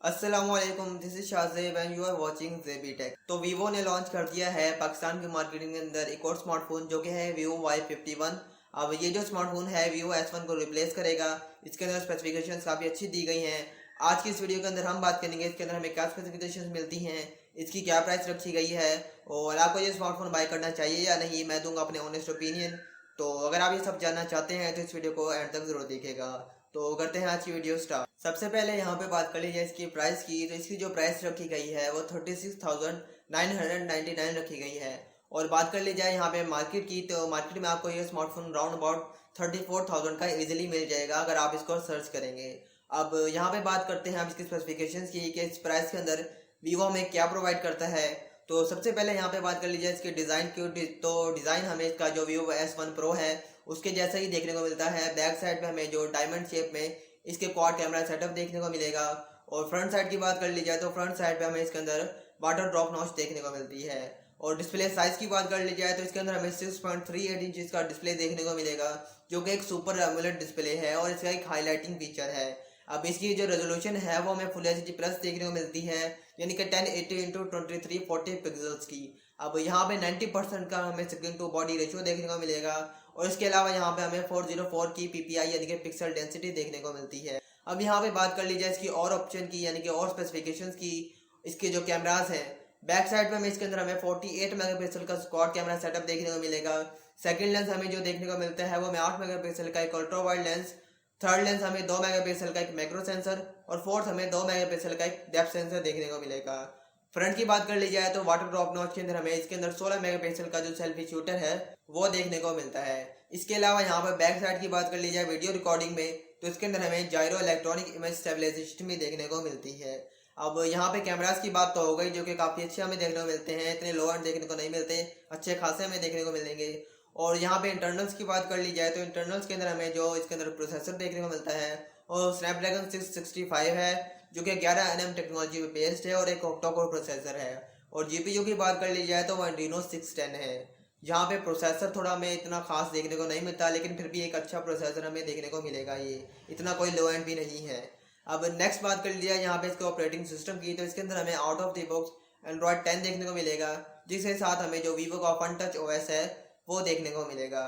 अस्सलामुअलैकुम, this is Shahzeb and you are watching Zebi Tech. तो Vivo ने लॉन्च कर दिया है पाकिस्तान की मार्केटिंग के अंदर एक और स्मार्टफोन जो कि है वीवो Y51। अब ये जो स्मार्टफोन है वीवो S1 को रिप्लेस करेगा। इसके अंदर स्पेसिफिकेशंस काफ़ी अच्छी दी गई हैं। आज की इस वीडियो के अंदर हम बात करेंगे इसके अंदर हमें क्या स्पेसिफिकेशंस मिलती हैं, इसकी क्या प्राइस रखी गई है और आपको ये स्मार्टफोन बाय करना चाहिए या नहीं, मैं दूंगा अपने ऑनेस्ट ओपिनियन। तो अगर आप ये सब जानना चाहते हैं तो इस वीडियो को एंड तक जरूर देखिएगा। तो करते हैं आज की वीडियो स्टार्ट। सबसे पहले यहाँ पे बात कर लीजिए इसकी प्राइस की। तो इसकी जो प्राइस रखी गई है वो 36,999 रखी गई है। और बात कर ली जाए यहाँ पे मार्केट की, तो मार्केट में आपको ये स्मार्टफोन राउंड अबाउट 34,000 का इजीली मिल जाएगा अगर आप इसको सर्च करेंगे। अब यहाँ पे बात करते हैं आप इसकी स्पेसिफिकेशंस की कि इस प्राइस के अंदर वीवो में क्या प्रोवाइड करता है। तो सबसे पहले यहाँ पे बात कर लीजिए इसके डिज़ाइन की। तो डिज़ाइन हमें इसका जो वीवो S1 Pro है उसके जैसा ही देखने को मिलता है। बैक साइड पे हमें जो डायमंड शेप में इसके क्वाड कैमरा सेटअप देखने को मिलेगा। और फ्रंट साइड की बात कर ली जाए तो फ्रंट साइड पे हमें इसके अंदर वाटर ड्रॉप नॉच देखने को मिलती है। और डिस्प्ले साइज की बात कर ली जाए तो इसके अंदर हमें 6.38 इंच का डिस्प्ले देखने को मिलेगा जो कि एक सुपर एमोलेड डिस्प्ले है और इसका एक हाईलाइटिंग फीचर है। अब इसकी जो रेजोल्यूशन है वो हमें फुल HD प्लस देखने को मिलती है, यानी कि 1080x2340 पिक्सल्स की। अब यहाँ पे 90% का हमें स्क्रीन टू बॉडी रेशियो देखने को मिलेगा। और इसके अलावा यहाँ पे हमें 404 की PPI यानी कि पिक्सल डेंसिटी देखने को मिलती है। अब यहाँ पे बात कर ली जाए इसकी और ऑप्शन की यानी कि और स्पेसिफिकेशंस की। इसके जो कैमरास हैं बैक साइड पे हमें इसके अंदर हमें 48 मेगापिक्सल का क्वाड कैमरा सेटअप देखने को मिलेगा। सेकंड लेंस हमें जो देखने को मिलता है वो हमें 8 मेगापिक्सल का एक ultra wide lens. Third lens हमें 2 मेगापिक्सल का एक मैक्रो सेंसर और फोर्थ हमें 2 मेगापिक्सल का एक डेप्थ सेंसर देखने को मिलेगा। फ्रंट की बात कर ली जाए तो वाटर ड्रॉप नॉच के अंदर हमें इसके अंदर 16 मेगापिक्सल का जो सेल्फी शूटर है वो देखने को मिलता है। इसके अलावा यहाँ पर बैक साइड की बात कर ली जाए वीडियो रिकॉर्डिंग में तो इसके अंदर हमें जायरो इलेक्ट्रॉनिक इमेज स्टेबलाइजेशन भी देखने को मिलती है। अब यहाँ पे कैमरास की बात तो हो गई जो कि काफ़ी अच्छे हमें देखने को मिलते हैं, इतने लो एंड देखने को नहीं मिलते, अच्छे खासे हमें देखने को मिलेंगे। और यहाँ पे इंटरनल्स की बात कर ली जाए तो इंटरनल्स के अंदर हमें जो इसके अंदर प्रोसेसर देखने को मिलता है और स्नैपड्रैगन 665 है जो कि 11nm टेक्नोलॉजी पे बेस्ड है और एक ऑक्टा कोर प्रोसेसर है। और GPU की बात कर ली जाए तो वो एड्रीनो 610 है। यहाँ पे प्रोसेसर थोड़ा हमें इतना खास देखने को नहीं मिलता, लेकिन फिर भी एक अच्छा प्रोसेसर हमें देखने को मिलेगा, ये इतना कोई लो एंड भी नहीं है। अब नेक्स्ट बात कर लिया यहाँ पे इसके ऑपरेटिंग सिस्टम की, तो इसके अंदर हमें out of the box Android 10 देखने को मिलेगा, जिसके साथ हमें जो वीवो का वन टच OS है वो देखने को मिलेगा।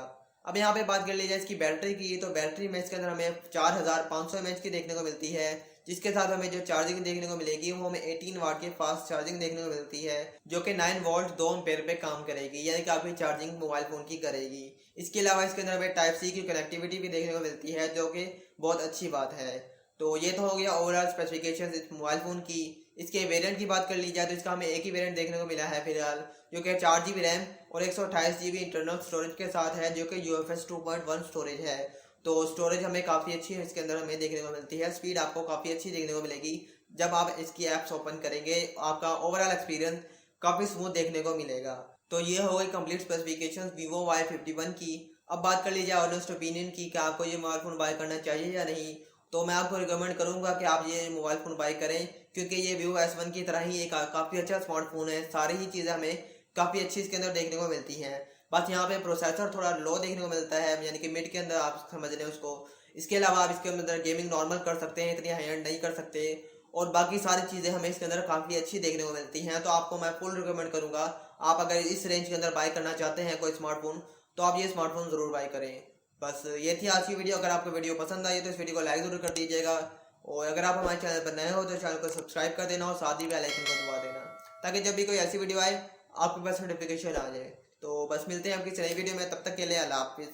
अब यहाँ पे बात कर ली जाए इसकी बैटरी की, तो बैटरी में इसके अंदर हमें 4500 mAh की देखने को मिलती है, जिसके साथ हमें जो चार्जिंग देखने को मिलेगी वो हमें 18 वाट की फास्ट चार्जिंग देखने को मिलती है जो कि 9 वोल्ट 2 एम्पेयर पे काम करेगी, यानी कि आपकी चार्जिंग मोबाइल फ़ोन की करेगी। इसके अलावा इसके अंदर हमें टाइप C की कनेक्टिविटी भी देखने को मिलती है जो कि बहुत अच्छी बात है। तो ये तो हो गया ओवरऑल स्पेसिफिकेशन इस मोबाइल फ़ोन की। इसके वेरिएंट की बात कर ली जाए तो इसका हमें एक ही वेरिएंट देखने को मिला है फिलहाल, जो कि 4GB रैम और 128GB इंटरनल स्टोरेज के साथ है, जो कि UFS 2.1 स्टोरेज है। तो स्टोरेज हमें काफ़ी अच्छी है इसके अंदर हमें देखने को मिलती है। स्पीड आपको काफ़ी अच्छी देखने को मिलेगी जब आप इसकी ऐप्स ओपन करेंगे, आपका ओवरऑल एक्सपीरियंस काफ़ी स्मूथ देखने को मिलेगा। तो ये हो गई कंप्लीट स्पेसिफिकेशंस वीवो Y51 की। अब बात कर लीजिए ऑनेस्ट ओपिनियन की कि आपको ये मोबाइल फ़ोन बाय करना चाहिए या नहीं। तो मैं आपको रिकमेंड करूंगा कि आप ये मोबाइल फ़ोन बाय करें, क्योंकि ये वीवो S1 की तरह ही एक काफ़ी अच्छा स्मार्टफोन है। सारी ही चीज़ें हमें काफ़ी अच्छी इसके अंदर देखने को मिलती हैं। बस यहाँ पे प्रोसेसर थोड़ा लो देखने को मिलता है, यानी कि मिड के अंदर आप समझ लें उसको। इसके अलावा आप इसके अंदर गेमिंग नॉर्मल कर सकते हैं, इतनी हाई एंड नहीं कर सकते। और बाकी सारी चीज़ें हमें इसके अंदर काफ़ी अच्छी देखने को मिलती हैं। तो आपको मैं फुल रिकमेंड करूँगा, आप अगर इस रेंज के अंदर बाय करना चाहते हैं कोई स्मार्टफोन तो आप ये स्मार्टफोन ज़रूर बाय करें। बस ये थी आज की वीडियो। अगर आपको वीडियो पसंद आई तो इस वीडियो को लाइक ज़रूर कर दीजिएगा। और अगर आप हमारे चैनल पर नए हो तो चैनल को सब्सक्राइब कर देना और साथ ही बेल आइकन को दबा देना, ताकि जब भी कोई ऐसी वीडियो आए आपके पास नोटिफिकेशन आ जाए। तो बस मिलते हैं आपकी नई वीडियो में, तब तक के लिए अल्लाह हाफिज़।